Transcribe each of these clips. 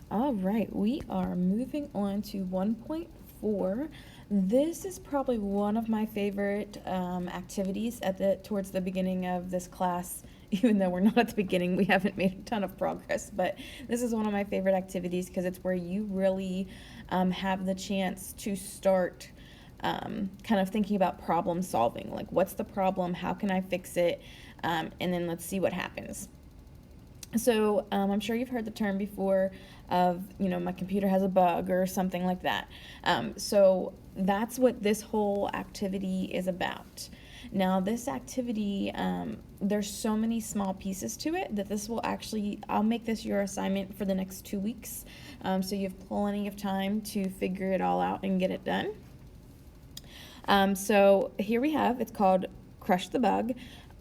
All right, we are moving on to 1.4. This is probably one of my favorite activities towards the beginning of this class. Even though we're not at the beginning, we haven't made a ton of progress, but this is one of my favorite activities because it's where you really have the chance to start kind of thinking about problem solving. Like, what's the problem? How can I fix it? And then let's see what happens. So I'm sure you've heard the term before of, my computer has a bug or something like that. So that's what this whole activity is about. Now, this activity, there's so many small pieces to it that I'll make this your assignment for the next 2 weeks. So you have plenty of time to figure it all out and get it done. So here we have, it's called Crush the Bug.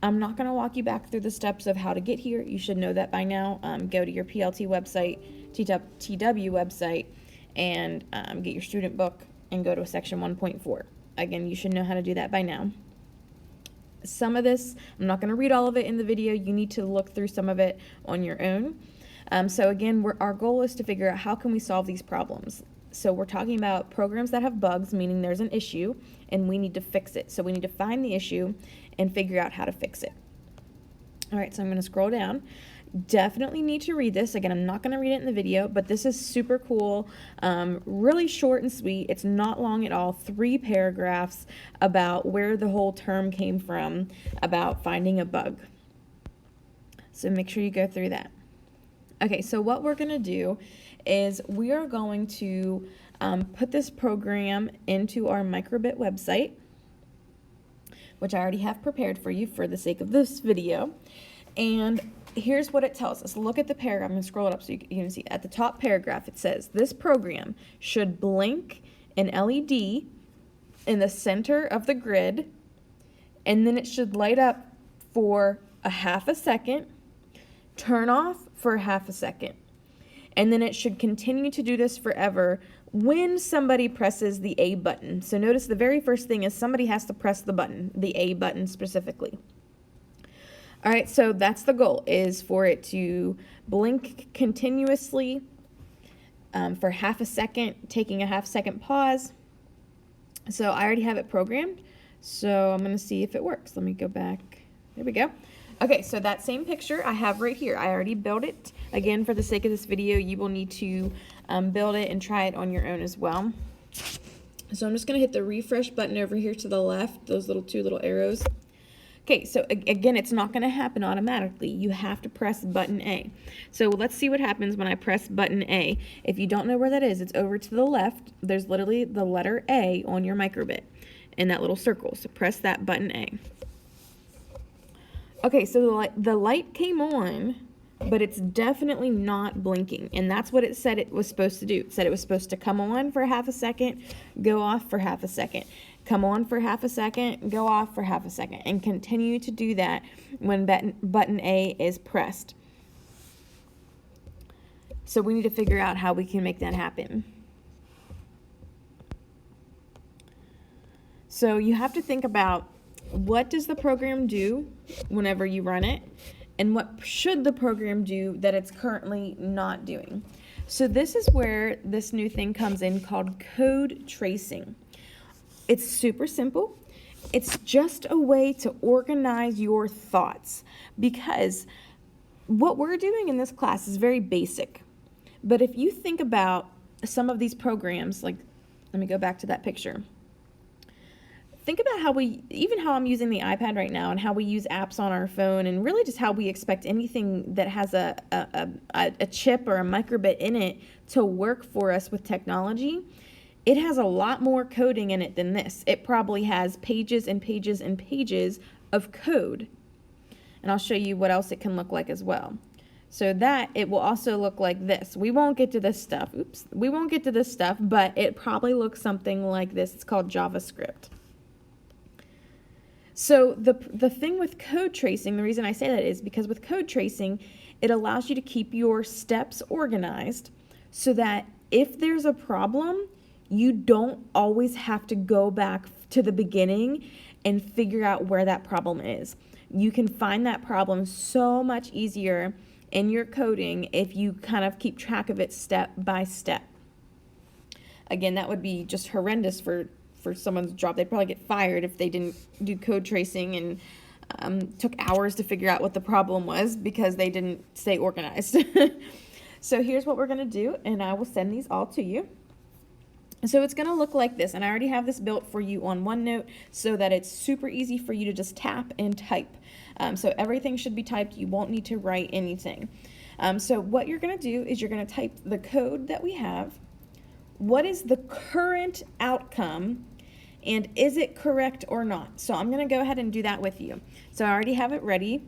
I'm not going to walk you back through the steps of how to get here. You should know that by now. Go to your PLT website, TW website, and get your student book and go to section 1.4. Again, you should know how to do that by now. Some of this, I'm not going to read all of it in the video. You need to look through some of it on your own. So again, our goal is to figure out how can we solve these problems. So we're talking about programs that have bugs, meaning there's an issue, and we need to fix it. So we need to find the issue and figure out how to fix it. All right, so I'm going to scroll down. Definitely need to read this. Again, I'm not going to read it in the video, but this is super cool, really short and sweet. It's not long at all, 3 paragraphs about where the whole term came from about finding a bug. So make sure you go through that. Okay, so what we're going to do is we are going to put this program into our microbit website, which I already have prepared for you for the sake of this video. And here's what it tells us. Look at the paragraph. I'm going to scroll it up so you can see. At the top paragraph, it says, this program should blink an LED in the center of the grid, and then it should light up for a half a second, turn off for a half a second, and then it should continue to do this forever when somebody presses the A button. So notice the very first thing is somebody has to press the button, the A button specifically. All right, so that's the goal, is for it to blink continuously for half a second, taking a half-second pause. So I already have it programmed, so I'm going to see if it works. Let me go back. There we go. Okay, so that same picture I have right here. I already built it. Again, for the sake of this video, you will need to build it and try it on your own as well. So I'm just going to hit the refresh button over here to the left, those two little arrows. Okay, so again, it's not going to happen automatically. You have to press button A. So let's see what happens when I press button A. If you don't know where that is, it's over to the left. There's literally the letter A on your microbit in that little circle. So press that button A. Okay, so the light came on, but it's definitely not blinking, and that's what it said it was supposed to do. It said it was supposed to come on for half a second, go off for half a second, come on for half a second, go off for half a second, and continue to do that when button A is pressed. So we need to figure out how we can make that happen. So you have to think about, what does the program do whenever you run it, and what should the program do that it's currently not doing? So this is where this new thing comes in called code tracing. It's super simple. It's just a way to organize your thoughts, because what we're doing in this class is very basic. But if you think about some of these programs, like, let me go back to that picture. Think about how I'm using the iPad right now, and how we use apps on our phone, and really just how we expect anything that has a chip or a microbit in it to work for us with technology. It has a lot more coding in it than this. It probably has pages and pages and pages of code. And I'll show you what else it can look like as well. So that it will also look like this. We won't get to this stuff. We won't get to this stuff, but it probably looks something like this. It's called JavaScript. So the thing with code tracing, the reason I say that is because with code tracing, it allows you to keep your steps organized so that if there's a problem, you don't always have to go back to the beginning and figure out where that problem is. You can find that problem so much easier in your coding if you kind of keep track of it step by step. Again, that would be just horrendous for someone's job. They'd probably get fired if they didn't do code tracing and took hours to figure out what the problem was because they didn't stay organized. So here's what we're going to do, and I will send these all to you. So it's going to look like this, and I already have this built for you on OneNote so that it's super easy for you to just tap and type. So everything should be typed. You won't need to write anything. So what you're going to do is you're going to type the code that we have. What is the current outcome, and is it correct or not? So I'm going to go ahead and do that with you. So I already have it ready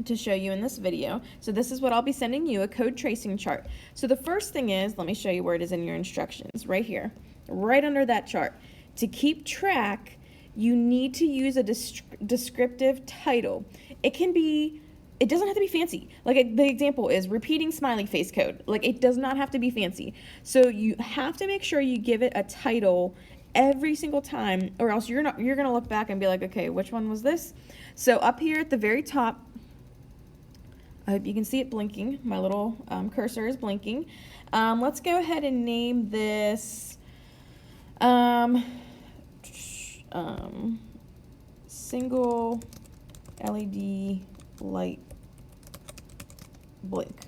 to show you in this video. So this is what I'll be sending you, a code tracing chart. So the first thing is, let me show you where it is in your instructions, right here, right under that chart. To keep track, you need to use a descriptive title. It doesn't have to be fancy. Like the example is repeating smiley face code. Like it does not have to be fancy. So you have to make sure you give it a title every single time, or else you're gonna look back and be like, okay, which one was this? So up here at the very top, I hope you can see it blinking. My little cursor is blinking. Let's go ahead and name this single LED light blink.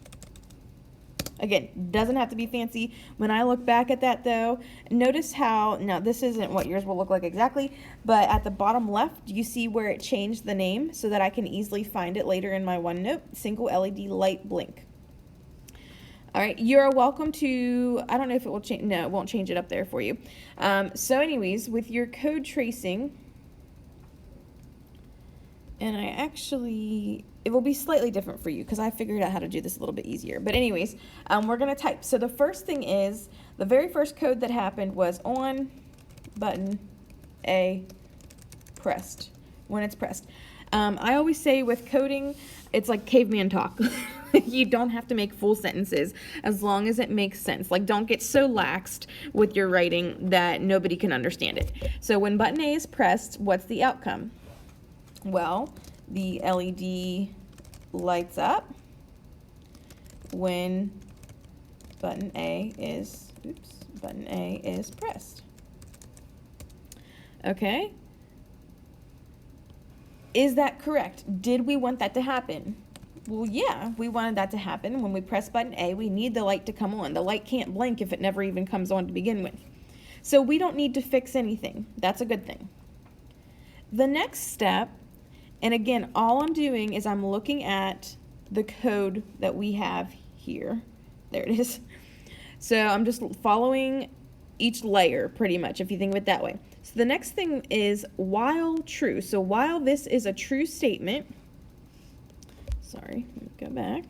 Again, doesn't have to be fancy. When I look back at that though, notice how, now this isn't what yours will look like exactly, but at the bottom left, do you see where it changed the name so that I can easily find it later in my OneNote? Single LED light blink. All right, you're welcome to, I don't know if it will change, no, it won't change it up there for you. So anyways, with your code tracing, and it will be slightly different for you because I figured out how to do this a little bit easier. But anyways, we're going to type. So the first thing is, the very first code that happened was on button A pressed, when it's pressed. I always say with coding, it's like caveman talk. You don't have to make full sentences as long as it makes sense. Like don't get so laxed with your writing that nobody can understand it. So when button A is pressed, what's the outcome? Well, the LED lights up when button A is pressed. Okay? Is that correct? Did we want that to happen? Well, yeah, we wanted that to happen. When we press button A, we need the light to come on. The light can't blink if it never even comes on to begin with. So we don't need to fix anything. That's a good thing. The next step, and again, all I'm doing is I'm looking at the code that we have here. There it is. So I'm just following each layer pretty much, if you think of it that way. So the next thing is while true. So while this is a true statement, sorry, let me go back.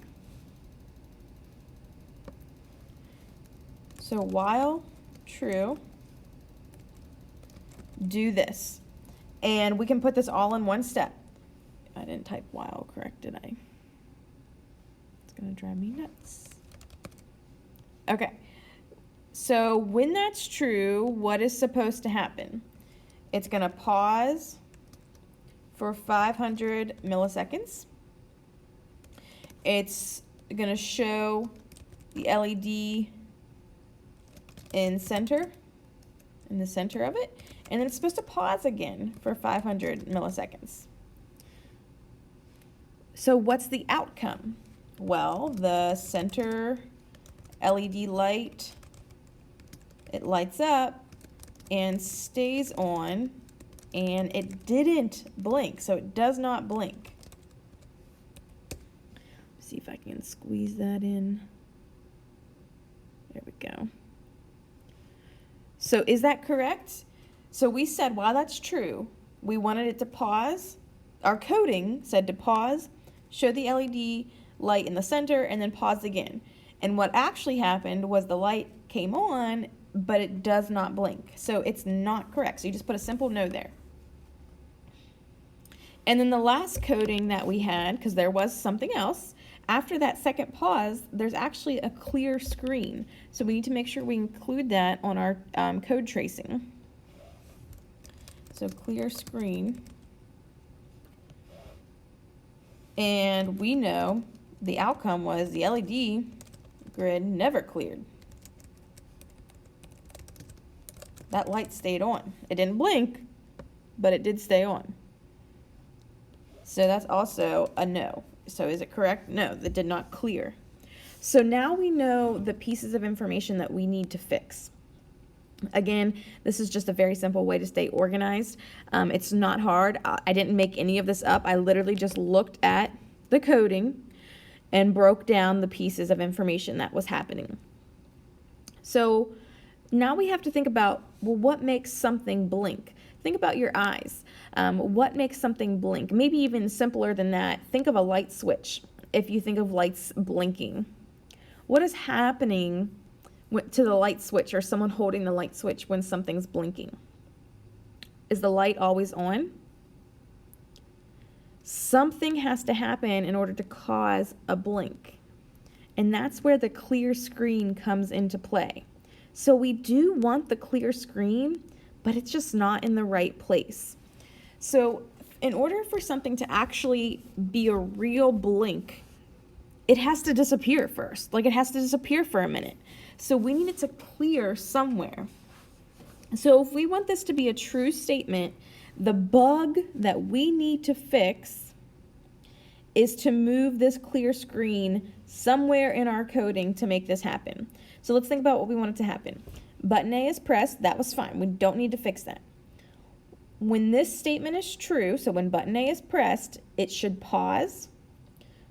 So while true, do this. And we can put this all in one step. I didn't type while correct, did I? It's gonna drive me nuts. Okay, so when that's true, what is supposed to happen? It's gonna pause for 500 milliseconds. It's gonna show the LED in the center of it, and then it's supposed to pause again for 500 milliseconds. So what's the outcome? Well, the center LED light, it lights up and stays on, and it didn't blink, so it does not blink. See if I can squeeze that in. There we go. So is that correct? So we said while that's true, we wanted it to pause. Our coding said to pause, show the LED light in the center, and then pause again. And what actually happened was the light came on, but it does not blink. So it's not correct. So you just put a simple no there. And then the last coding that we had, because there was something else, after that second pause, there's actually a clear screen. So we need to make sure we include that on our code tracing. So clear screen. And we know the outcome was the LED grid never cleared. That light stayed on. It didn't blink, but it did stay on. So that's also a no. So is it correct? No, that did not clear. So now we know the pieces of information that we need to fix. Again, this is just a very simple way to stay organized. It's not hard. I didn't make any of this up. I literally just looked at the coding and broke down the pieces of information that was happening. So now we have to think about, well, what makes something blink? Think about your eyes. What makes something blink? Maybe even simpler than that, think of a light switch. If you think of lights blinking, what is happening to the light switch, or someone holding the light switch when something's blinking? Is the light always on? Something has to happen in order to cause a blink. And that's where the clear screen comes into play. So we do want the clear screen, but it's just not in the right place. So in order for something to actually be a real blink, it has to disappear first. Like, it has to disappear for a minute. So we need it to clear somewhere. So if we want this to be a true statement, the bug that we need to fix is to move this clear screen somewhere in our coding to make this happen. So let's think about what we want it to happen. Button A is pressed. That was fine. We don't need to fix that. When this statement is true, so when button A is pressed, it should pause,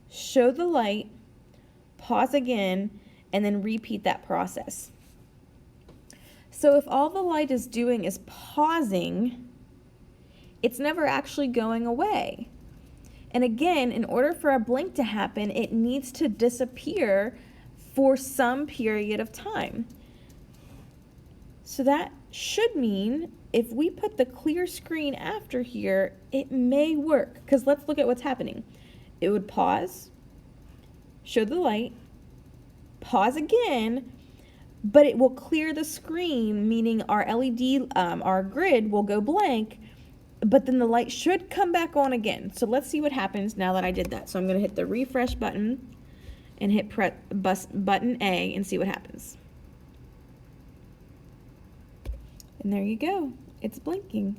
show the light, pause again, and then repeat that process. So if all the light is doing is pausing, it's never actually going away. And again, in order for a blink to happen, it needs to disappear for some period of time. So that should mean if we put the clear screen after here, it may work. Because let's look at what's happening. It would pause, show the light, pause again, but it will clear the screen, meaning our LED, our grid will go blank, but then the light should come back on again. So let's see what happens now that I did that. So I'm going to hit the refresh button and hit button A and see what happens. And there you go. It's blinking.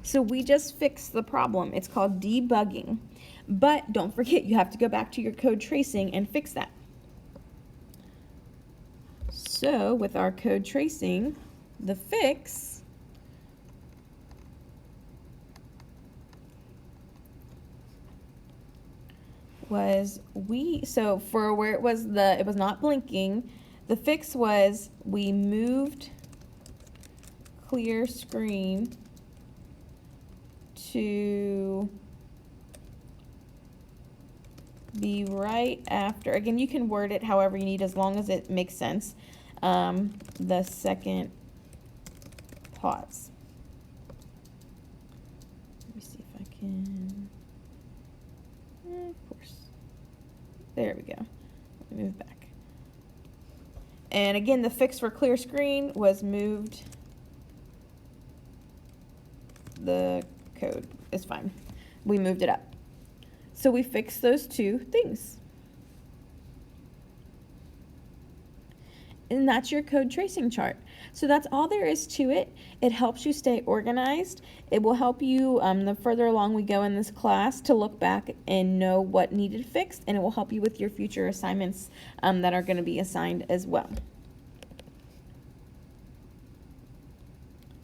So we just fixed the problem. It's called debugging. But don't forget, you have to go back to your code tracing and fix that. So with our code tracing, the fix was so for where it was not blinking, the fix was we moved clear screen to be right after, again, you can word it however you need as long as it makes sense, the second pause. Let me see if I can, of course, there we go. Let me move back. And again, the fix for clear screen was moved, the code is fine. We moved it up. So we fixed those two things. And that's your code tracing chart. So that's all there is to it. It helps you stay organized. It will help you, the further along we go in this class, to look back and know what needed fixed, and it will help you with your future assignments that are going to be assigned as well.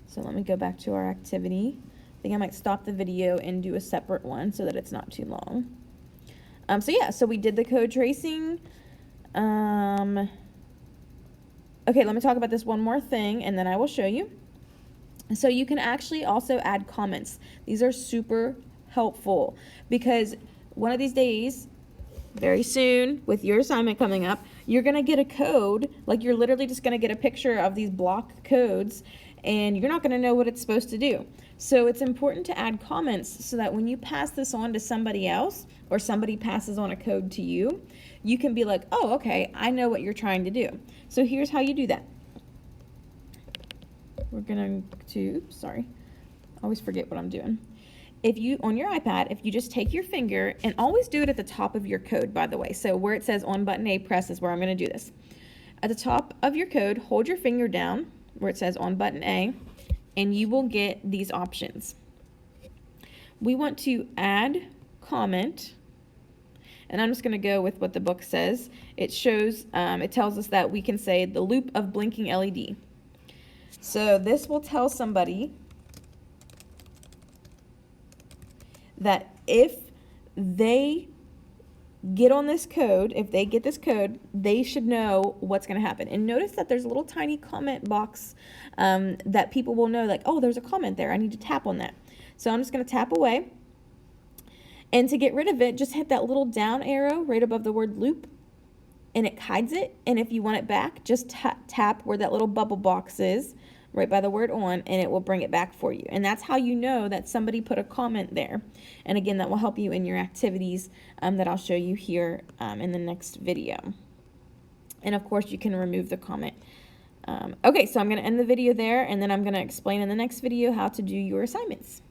So let me go back to our activity. I think I might stop the video and do a separate one so that it's not too long. So yeah, so we did the code tracing. Okay, let me talk about this one more thing and then I will show you. So you can actually also add comments. These are super helpful because one of these days, very soon, with your assignment coming up, you're gonna get a code, like you're literally just gonna get a picture of these block codes and you're not gonna know what it's supposed to do. So it's important to add comments so that when you pass this on to somebody else or somebody passes on a code to you, you can be like, oh, okay, I know what you're trying to do. So here's how you do that. We're going to, sorry, I always forget what I'm doing. if you, on your iPad, if you just take your finger, and always do it at the top of your code, by the way. So where it says on button A, press is where I'm going to do this. At the top of your code, hold your finger down where it says on button A, and you will get these options. We want to add comment, and I'm just going to go with what the book says. It shows, it tells us that we can say the loop of blinking LED. So this will tell somebody that if they get on this code, if they get this code, they should know what's going to happen. And notice that there's a little tiny comment box that people will know, like, oh, there's a comment there. I need to tap on that. So I'm just going to tap away. And to get rid of it, just hit that little down arrow right above the word loop, and it hides it. And if you want it back, just tap where that little bubble box is, right by the word on, and it will bring it back for you. And that's how you know that somebody put a comment there. And again, that will help you in your activities that I'll show you here in the next video. And of course, you can remove the comment. Okay, so I'm going to end the video there, and then I'm going to explain in the next video how to do your assignments.